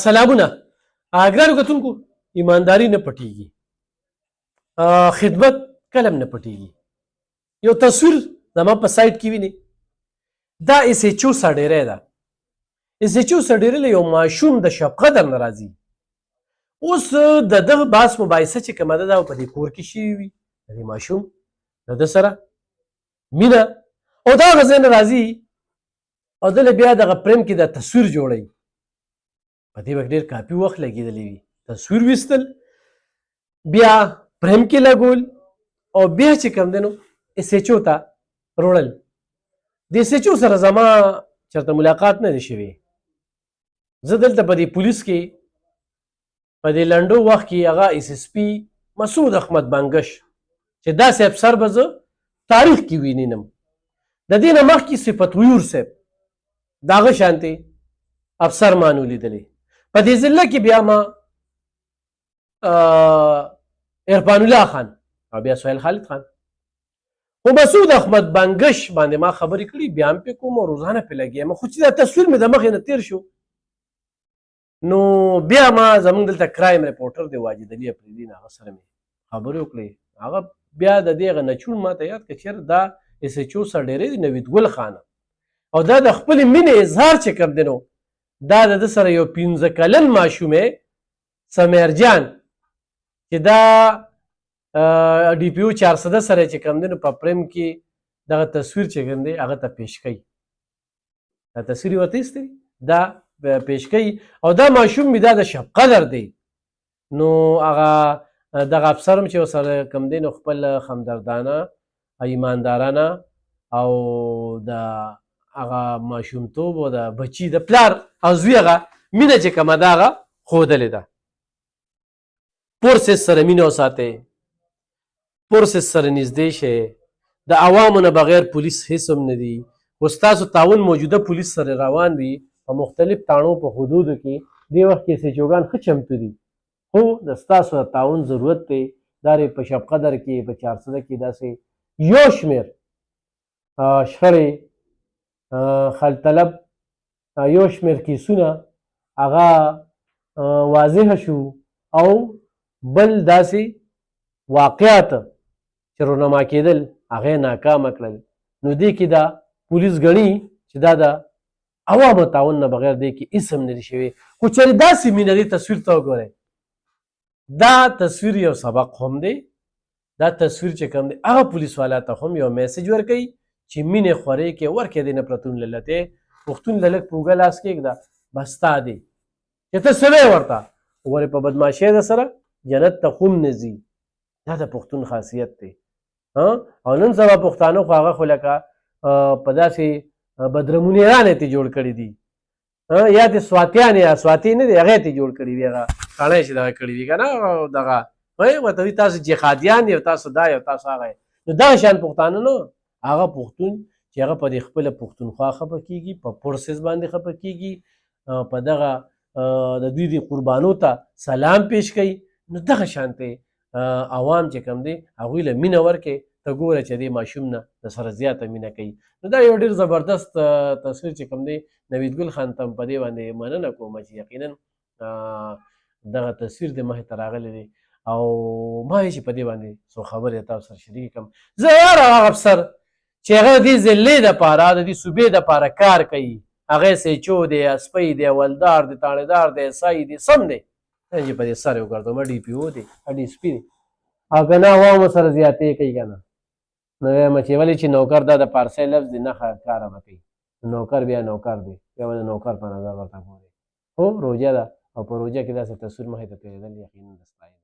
سلامونه. ګرانو کتونکو، ایمانداري نه پټیږي، خدمت کله هم نه پټیږي. یو تصویر زما په سایټ کې ویني، دا اس ایچ او سرډیری ده. اس ایچ او سرډیری له یو ماشوم د شب قدر نه راځي. اوس د دغه بحث مباحثه چې کومه ده دا په دې کور کې شوي وي، د دې ماشوم د ده سره مینه او دا هغه ځای نه راځي او دله بیا دغه پریم کې د تصویر جوړوي. په دې به ډېر کافي وخت لګېدلی وي. تصویر ویستل، بیا پریم کې لګول او بیا چې کوم دی نو اس ایچ او ته وروړل. د اس ایچ او سره زما چېرته ملاقات نه دی شوی. زه دلته په دې پولیس کې په دې لنډو وخت کې هغه اس ایس پي مسعود احمد بنګش چې داسې افسر به زه تاریخ کې وینینم. د دې نه مخکې صفت ویور صاحب د هغه شانتې افسر ما نو لیدلی. په دې ضلع کې بیا ما عرفان الله خان او بیا سهیل خالد خان خو مسعود احمد بنګش باندې ما خبرې کړي، بیا هم پې کوم او روزانه پې لګېږم. خو چې دا تصویر مې د مخې نه تېر شو نو بیا ما زمونږ دلته کرایم رپورټر دی واجد علي افریدي، هغه سره مې خبرې وکړې. هغه بیا د دې هغه نچوړ ما ته یاد کړه چې دا اس ایچ او سرډیری دی نوید ګل خانه او دا د خپلې مینې اظهار چې کوم دی نو دا د ده سره یو 15 کلن ماشوم سمیر جان چې دا ډي پي او 400 سره چې کوم دی نو په پریم کې دغه تصویر چې کوم دی هغه ته پیش کوي. دا تصویر یې ورته ایستی دا پیش کوي او دا ماشوم مې دا د شب قدر دی. نو هغه دغه افسر هم چې ورسره کوم دی نو خپل همدردانه ایماندارانه او د هغه ماشومتوب او د بچي د پلار او زوی هغه مینه چې کومه ده هغه ښودلې ده. پورسس سره مینه وساتئ، پورسس سره نږدې شئ. د عوامو نه بغیر پولیس هیڅ هم نه دي. خو ستاسو تعاون موجوده پولیس سره روان وي په مختلف تاڼو په حدودو کې. دې وخت کې سیچوګان ښه چمتو دي، خو د ستاسو د تعاون ضرورت دی. دا په شب قدر کې په 400 کې داسې یو شمېر شخړې خلطلب یو شمېر کیسونه هغه واضحه شو او بل داسې واقعات چې رونما کېدل هغه یې ناکامه کړل. نو دې کې دا پولیس ګڼي چې دا د عوامو تعاون نه بغیر دې کې هېڅ هم نه دي شوي. خو چېرې داسې مینه دې تصویر ته وګورئ، دا تصویر یو سبق هم دی. دا تصویر چې کوم دی هغه پولیس والا ته هم یو میسج ورکوي چې مینې خورې کې ورکې دی نفرتون للته پښتون له لږ په اوږه لاس کېږده بس ستا دی چې ته څه وی ورته وګورې په بدماشۍ د سره جنت ته خو هم نه ځي. دا د پښتون خاصیت دی. او نن سبا پښتانه خو هغه خو لکه په داسې بدرمونیران یې جوړ کړي دي، یا د سواتیان یا سواتي نه دی هغه یې جوړ کړي دي، هغه کاڼی چې دغه کړي وي که نه دغه ورته وي تاسو جهادیان یو، تاسو دا یو، تاسو هغه یې. نو دغه شان پښتانه نه، هغه پښتون چې هغه په دې خپله پښتونخوا خفه کېږي، په پورسس باندې خفه کېږي، په دغه د دوی د قربانو ته سلام پیش کوي. نو دغه شانتې عوام چې کوم دی هغوی له مینه ورکړې. ته ګوره چې دې ماشوم نه د سره زیاته مینه کوي. نو دا یو ډېر زبردست تصویر چې کوم دی نوید ګل خان ته په دې باندې مننه کوم چې یقینا دغه تصویر د مخې ته راغلی دی او ما وایي چې په دې باندې څو خبرې تاسو سره شریکې کړم. زه یار هغه افسر چې هغه د دې ضلعې دپاره د دې صوبې دپاره کار کوي، هغه یې سیچو دی، اسپی دی، ولدار دی، تاڼېدار دی، سای دی، سم دی چې په دې سر یې وګرځوم ډي پي او دی، ډي اس پي دی او که نه عوامو سره زیاتې کوي که نه. نو وایم چې ولې چې نوکر دا د پارسۍ لفظ دی نه کاره به کوي. نوکر بیا نوکر دی، بیا به د نوکر په نظر ورته ګوري. خو روژه ده او په روژه کې داسې تصویر مخې ته تېرېدل یقینا د ستایلو